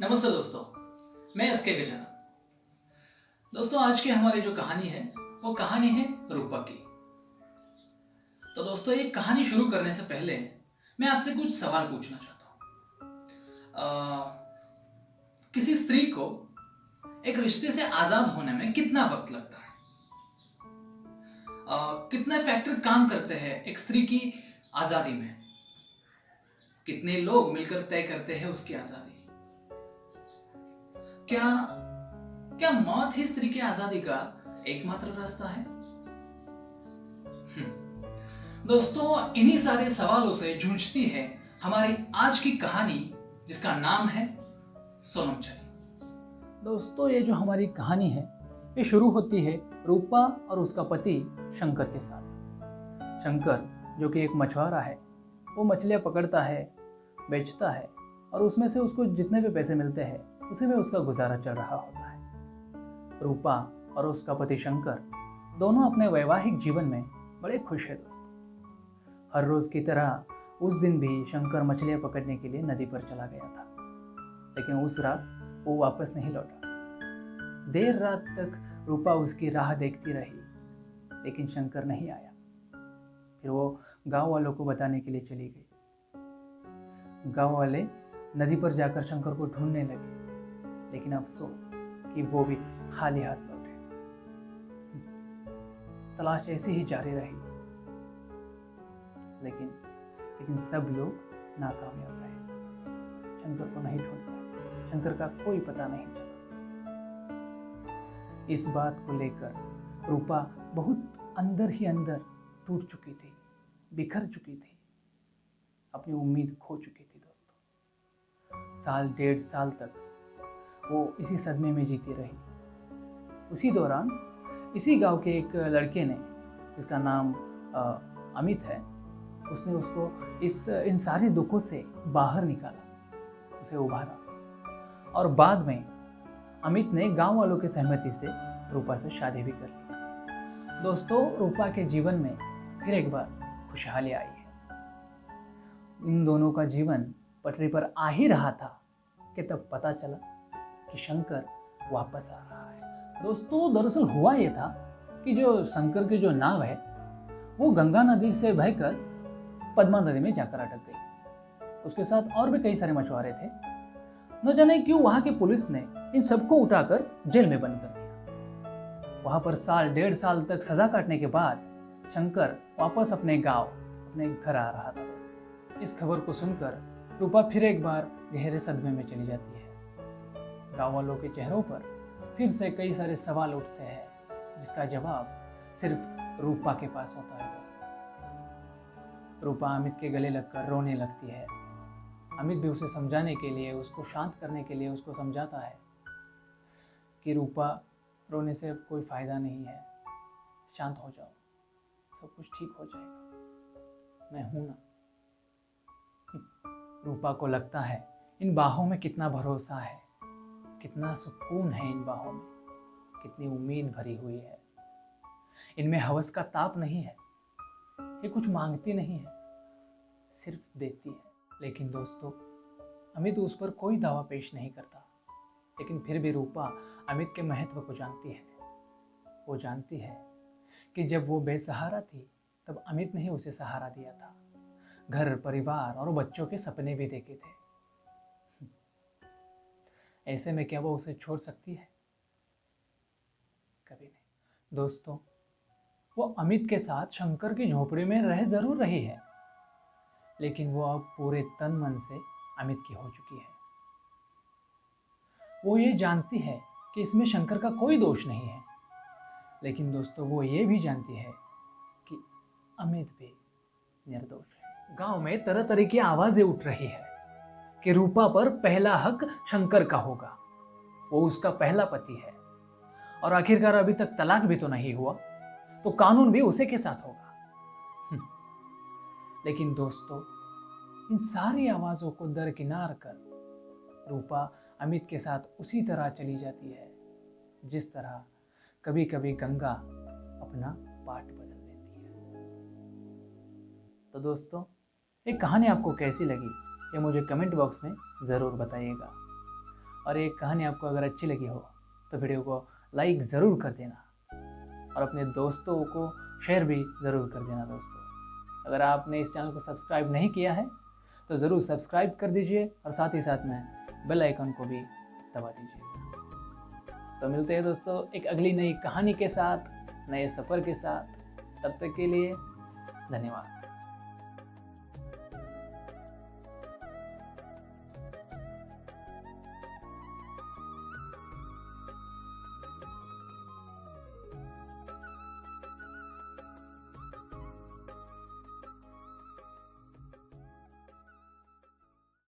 नमस्ते दोस्तों, मैं एसके गजानन। दोस्तों, आज की हमारी जो कहानी है वो कहानी है रूपा की। तो दोस्तों, ये कहानी शुरू करने से पहले मैं आपसे कुछ सवाल पूछना चाहता हूँ। किसी स्त्री को एक रिश्ते से आजाद होने में कितना वक्त लगता है? कितने फैक्टर काम करते हैं एक स्त्री की आजादी में? कितने लोग मिलकर तय करते हैं उसकी आजादी? क्या क्या मौत ही स्त्री की आजादी का एकमात्र रास्ता है? दोस्तों, इन्हीं सारे सवालों से जूझती है हमारी आज की कहानी, जिसका नाम है सोनम चली। दोस्तों, ये जो हमारी कहानी है ये शुरू होती है रूपा और उसका पति शंकर के साथ। शंकर, जो कि एक मछुआरा है, वो मछलियाँ पकड़ता है, बेचता है और उसमें से उसको जितने भी पैसे मिलते हैं उसी में उसका गुजारा चल रहा होता है। रूपा और उसका पति शंकर दोनों अपने वैवाहिक जीवन में बड़े खुश है दोस्तों। हर रोज की तरह उस दिन भी शंकर मछलियाँ पकड़ने के लिए नदी पर चला गया था, लेकिन उस रात वो वापस नहीं लौटा। देर रात तक रूपा उसकी राह देखती रही, लेकिन शंकर नहीं आया। फिर वो गांव वालों को बताने के लिए चली गई। गांव वाले नदी पर जाकर शंकर को ढूंढने लगे, लेकिन अफसोस कि वो भी खाली हाथ लौटे। तलाश ऐसी ही जारी रही, लेकिन सब लोग नाकामयाब रहे। शंकर को नहीं ढूंढ पाए, शंकर का कोई पता नहीं चला। इस बात को लेकर रूपा बहुत अंदर ही अंदर टूट चुकी थी, बिखर चुकी थी, अपनी उम्मीद खो चुकी थी दोस्तों। साल डेढ़ साल तक वो इसी सदमे में जीती रही। उसी दौरान इसी गांव के एक लड़के ने, जिसका नाम अमित है, उसने उसको इन सारे दुखों से बाहर निकाला, उसे उभारा। और बाद में अमित ने गांव वालों की सहमति से रूपा से शादी भी कर ली। दोस्तों, रूपा के जीवन में फिर एक बार खुशहाली आई है। इन दोनों का जीवन पटरी पर आ ही रहा था कि तब पता चला कि शंकर वापस आ रहा है। दोस्तों, दरअसल हुआ ये था कि जो शंकर की जो नाव है वो गंगा नदी से बहकर पद्मा नदी में जाकर अटक गई। उसके साथ और भी कई सारे मछुआरे थे। न जाने क्यों वहां की पुलिस ने इन सबको उठाकर जेल में बंद कर दिया। वहां पर साल डेढ़ साल तक सजा काटने के बाद शंकर वापस अपने गांव, अपने घर आ रहा था दोस्तों। इस खबर को सुनकर रूपा फिर एक बार गहरे सदमे में चली जाती है। गांव वालों के चेहरों पर फिर से कई सारे सवाल उठते हैं, जिसका जवाब सिर्फ रूपा के पास होता है दोस्तों। रूपा अमित के गले लगकर रोने लगती है। अमित भी उसे समझाने के लिए, उसको शांत करने के लिए उसको समझाता है कि रूपा, रोने से कोई फायदा नहीं है, शांत हो जाओ, सब कुछ ठीक हो जाएगा, मैं हूं ना। रूपा को लगता है इन बाहों में कितना भरोसा है, कितना सुकून है इन बाहों में, कितनी उम्मीद भरी हुई है। इनमें हवस का ताप नहीं है, ये कुछ मांगती नहीं है, सिर्फ देती है। लेकिन दोस्तों, अमित उस पर कोई दावा पेश नहीं करता, लेकिन फिर भी रूपा अमित के महत्व को जानती है। वो जानती है कि जब वो बेसहारा थी तब अमित ने ही उसे सहारा दिया था, घर परिवार और बच्चों के सपने भी देखे थे। ऐसे में क्या वो उसे छोड़ सकती है? कभी नहीं। दोस्तों, वो अमित के साथ शंकर की झोपड़ी में रह जरूर रही है, लेकिन वो अब पूरे तन मन से अमित की हो चुकी है। वो ये जानती है कि इसमें शंकर का कोई दोष नहीं है, लेकिन दोस्तों वो ये भी जानती है कि अमित भी निर्दोष है। गांव में तरह तरह की आवाजें उठ रही है कि रूपा पर पहला हक शंकर का होगा, वो उसका पहला पति है, और आखिरकार अभी तक तलाक भी तो नहीं हुआ, तो कानून भी उसी के साथ होगा। लेकिन दोस्तों, इन सारी आवाजों को दरकिनार कर रूपा अमित के साथ उसी तरह चली जाती है जिस तरह कभी कभी गंगा अपना पाठ बदल देती है। तो दोस्तों, ये कहानी आपको कैसी लगी ये मुझे कमेंट बॉक्स में ज़रूर बताइएगा। और ये कहानी आपको अगर अच्छी लगी हो तो वीडियो को लाइक ज़रूर कर देना और अपने दोस्तों को शेयर भी ज़रूर कर देना दोस्तों। अगर आपने इस चैनल को सब्सक्राइब नहीं किया है तो ज़रूर सब्सक्राइब कर दीजिए और साथ ही साथ में बेल आइकन को भी दबा दीजिए। तो मिलते हैं दोस्तों एक अगली नई कहानी के साथ, नए सफ़र के साथ। तब तक के लिए धन्यवाद।